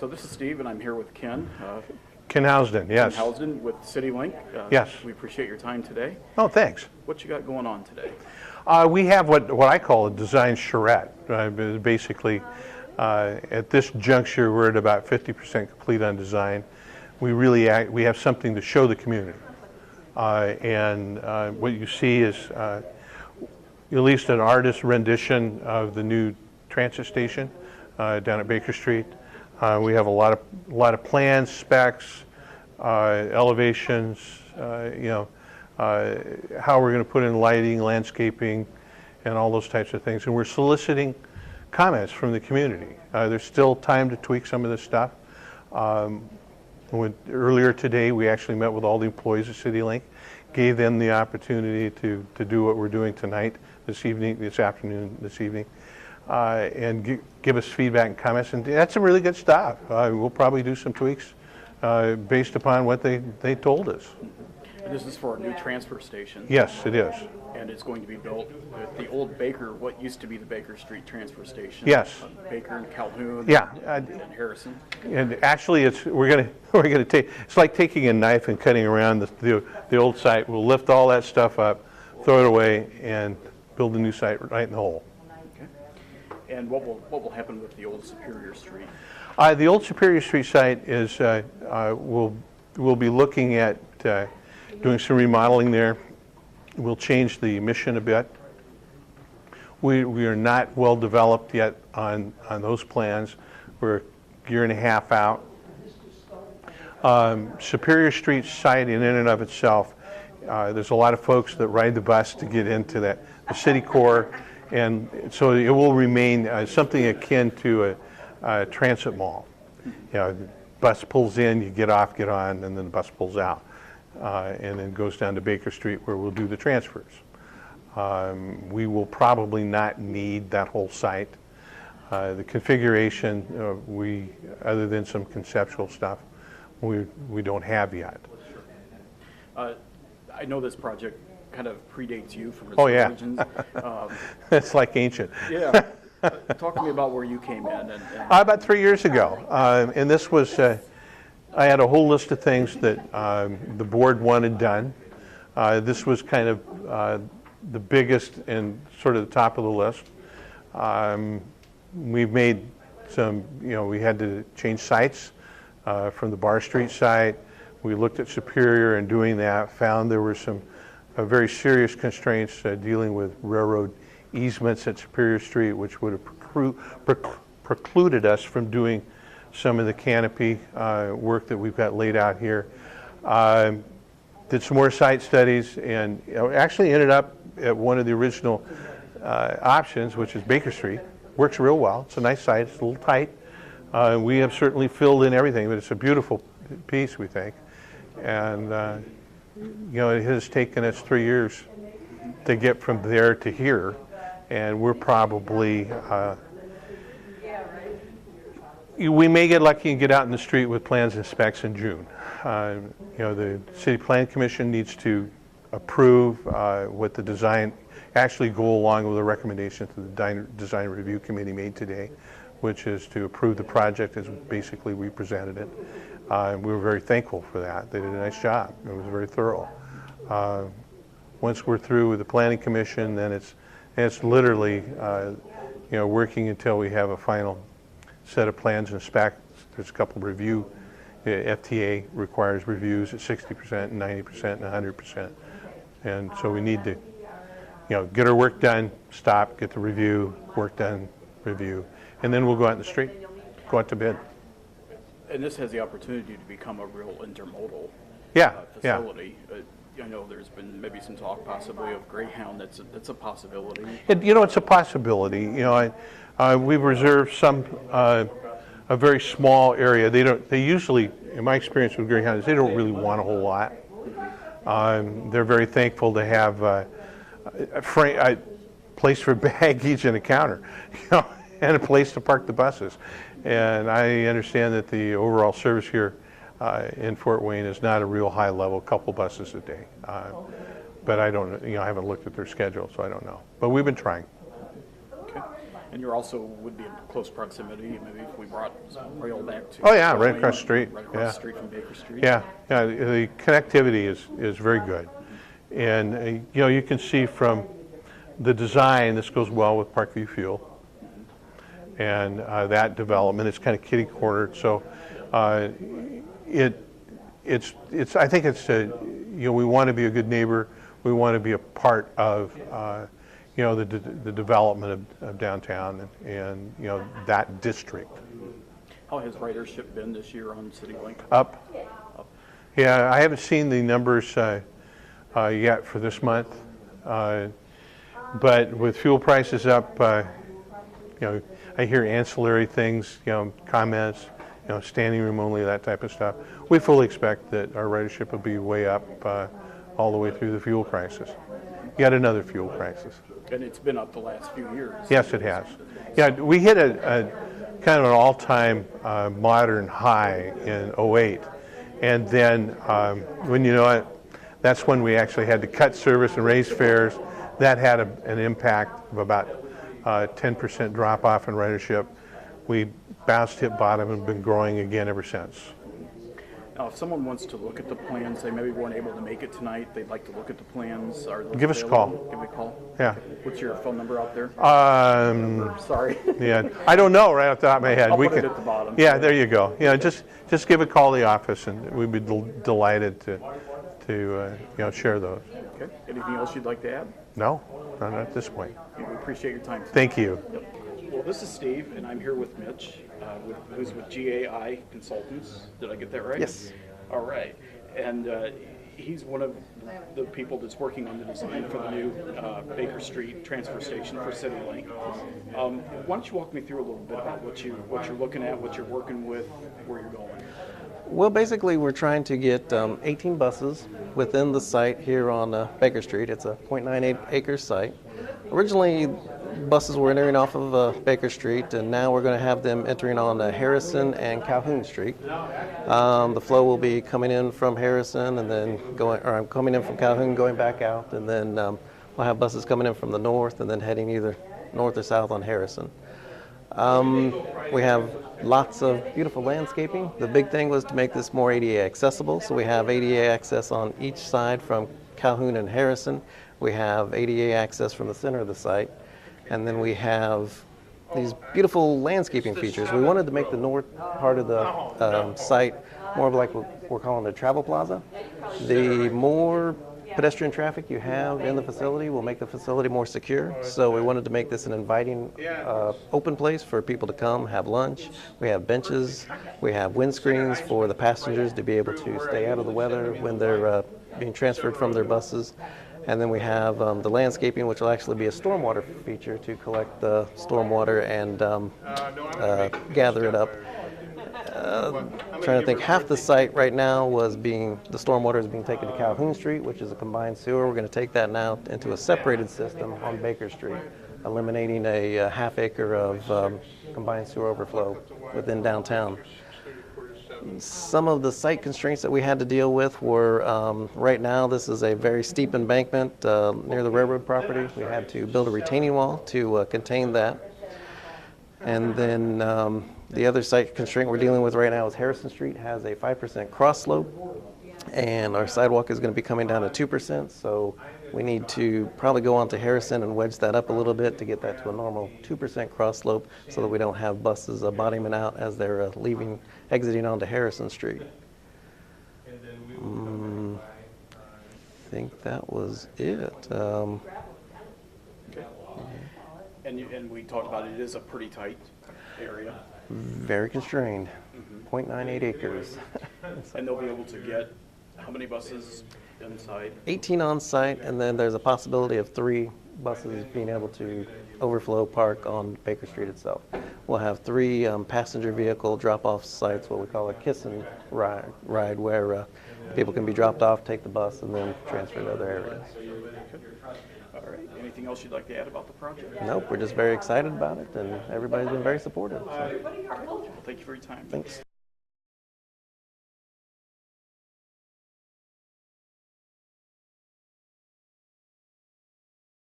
So this is Steve, and I'm here with Ken. Ken Housden, yes. Ken Housden with Citilink. Yes. We appreciate your time today. Oh, thanks. What you got going on today? We have what I call a design charrette. Basically, at this juncture, we're at about 50% complete on design. We have something to show the community. And what you see is at least an artist rendition of the new transit station down at Baker Street. We have a lot of plans, specs, elevations, how we're going to put in lighting, landscaping, and all those types of things. And we're soliciting comments from the community. There's still time to tweak some of this stuff. Earlier today, we actually met with all the employees of Citilink, gave them the opportunity to do what we're doing tonight, this afternoon, and give us feedback and comments, and that's some really good stuff. We'll probably do some tweaks based upon what they told us. And this is for a new transfer station. Yes, it is. And it's going to be built at the old what used to be the Baker Street transfer station. Yes. Baker and Calhoun. Yeah. And Harrison. And actually, we're gonna take. It's like taking a knife and cutting around the old site. We'll lift all that stuff up, throw it away, and build a new site right in the hole. Okay. And what will happen with the old Superior Street? The old Superior Street site is we'll be looking at doing some remodeling there. We'll change the mission a bit. We are not well developed yet on those plans. We're a year and a half out. Superior Street site in and of itself, there's a lot of folks that ride the bus to get into the city core, and so it will remain something akin to a transit mall. The bus pulls in, you get off, get on, and then the bus pulls out. And then goes down to Baker Street where we'll do the transfers. We will probably not need that whole site. The configuration, other than some conceptual stuff, we don't have yet. I know this project kind of predates you from its origins. It's like ancient. Yeah. Talk to me about where you came in. About 3 years ago. And this was... I had a whole list of things that the board wanted done. This was kind of the biggest and sort of the top of the list. We've made some, we had to change sites from the Bar Street site. We looked at Superior and doing that, found there were some very serious constraints dealing with railroad easements at Superior Street, which would have precluded us from doing some of the canopy work that we've got laid out here. Did some more site studies, and actually ended up at one of the original options, which is Baker Street. Works real well. It's a nice site. It's a little tight. We have certainly filled in everything, but it's a beautiful piece, we think. And it has taken us 3 years to get from there to here, and we're probably we may get lucky and get out in the street with plans and specs in June. The City Plan Commission needs to approve what the design, actually go along with the recommendation that the Design Review Committee made today, which is to approve the project as basically we presented it. We were very thankful for that. They did a nice job. It was very thorough. Once we're through with the Planning Commission, then it's literally working until we have a final set of plans and specs. There's a couple of review. FTA requires reviews at 60% and 90% and 100%. And so we need to, get our work done, stop, get the review, work done, review, and then we'll go out in the street, go out to bid. And this has the opportunity to become a real intermodal facility. I know there's been maybe some talk possibly of Greyhound. That's a possibility. It's a possibility. We've reserved some a very small area. They usually, in my experience with Greyhounds, they don't really want a whole lot. They're very thankful to have a place for baggage and a counter, and a place to park the buses. And I understand that the overall service here in Fort Wayne is not a real high level, couple buses a day. But I don't, I haven't looked at their schedule, so I don't know. But we've been trying. Okay. And you also would be in close proximity, maybe if we brought some rail back to. Oh, yeah, right across the street. Right across the street from Baker Street. Yeah, yeah, the connectivity is very good. And, you know, you can see from the design, this goes well with Parkview Fuel. And that development, it's kind of kitty cornered. So I think it's, you know, we want to be a good neighbor. We want to be a part of, you know, the development of downtown and, you know, that district. How has ridership been this year on CityLink? Up. Yeah, I haven't seen the numbers yet for this month. But with fuel prices up, you know, I hear ancillary things, you know, comments, you know, standing room only, that type of stuff. We fully expect that our ridership will be way up all the way through the fuel crisis. Yet another fuel crisis. And it's been up the last few years. Yes, it has. Yeah, we hit a kind of an all-time modern high in '08. And then when you know it, that's when we actually had to cut service and raise fares. That had an impact of about 10% drop off in ridership. We bounced, hit bottom, and been growing again ever since. Now, if someone wants to look at the plans, they maybe weren't able to make it tonight, they'd like to look at the plans. Are those Give us a available? call. Give me a call. Yeah. What's your phone number out there? Sorry. Yeah, I don't know right off the top of my head. I'll put it at the bottom. Yeah, there you go. Yeah, just give a call to the office, and we'd be delighted to you know, share those. Okay. Anything else you'd like to add? No, not at this point. We appreciate your time. Thank you. Yep. Well, this is Steve, and I'm here with Mitch, who's with GAI Consultants. Did I get that right? Yes. All right. And he's one of the people that's working on the design for the new Baker Street transfer station for CityLink. Why don't you walk me through a little bit about what you're looking at, what you're working with, where you're going? Well, basically, we're trying to get 18 buses within the site here on Baker Street. It's a 0.98 acre site. Originally, buses were entering off of Baker Street, and now we're going to have them entering on Harrison and Calhoun Street. The flow will be coming in from Harrison and then coming in from Calhoun, going back out, and then we'll have buses coming in from the north and then heading either north or south on Harrison. We have lots of beautiful landscaping. The big thing was to make this more ADA accessible, so we have ADA access on each side from Calhoun and Harrison. We have ADA access from the center of the site, and then we have these beautiful landscaping features. We wanted to make the north part of the site more of like what we're calling a travel plaza. The more pedestrian traffic you have in the facility will make the facility more secure. So we wanted to make this an inviting open place for people to come, have lunch. We have benches. We have windscreens for the passengers to be able to stay out of the weather when they're being transferred from their buses. And then we have the landscaping, which will actually be a stormwater feature to collect the stormwater and gather it up. Trying to think, half the site right now the stormwater is being taken to Calhoun Street, which is a combined sewer. We're going to take that now into a separated system on Baker Street, eliminating a half acre of combined sewer overflow within downtown. Some of the site constraints that we had to deal with were, right now this is a very steep embankment near the railroad property. We had to build a retaining wall to contain that. And then the other site constraint we're dealing with right now is Harrison Street has a 5% cross slope, and our sidewalk is going to be coming down to 2%, so we need to probably go on to Harrison and wedge that up a little bit to get that to a normal 2% cross slope so that we don't have buses bottoming out as they're exiting onto Harrison Street. I think that was it. And we talked about it is a pretty tight area. Very constrained, 0.98 acres. And they'll be able to get how many buses inside? 18 on site, and then there's a possibility of 3 buses being able to overflow park on Baker Street itself. We'll have 3 passenger vehicle drop-off sites, what we call a kiss and ride, where people can be dropped off, take the bus, and then transferred to other areas. All right. Anything else you'd like to add about the project? Nope, we're just very excited about it, and everybody's been very supportive. So. Well, thank you for your time. Thanks.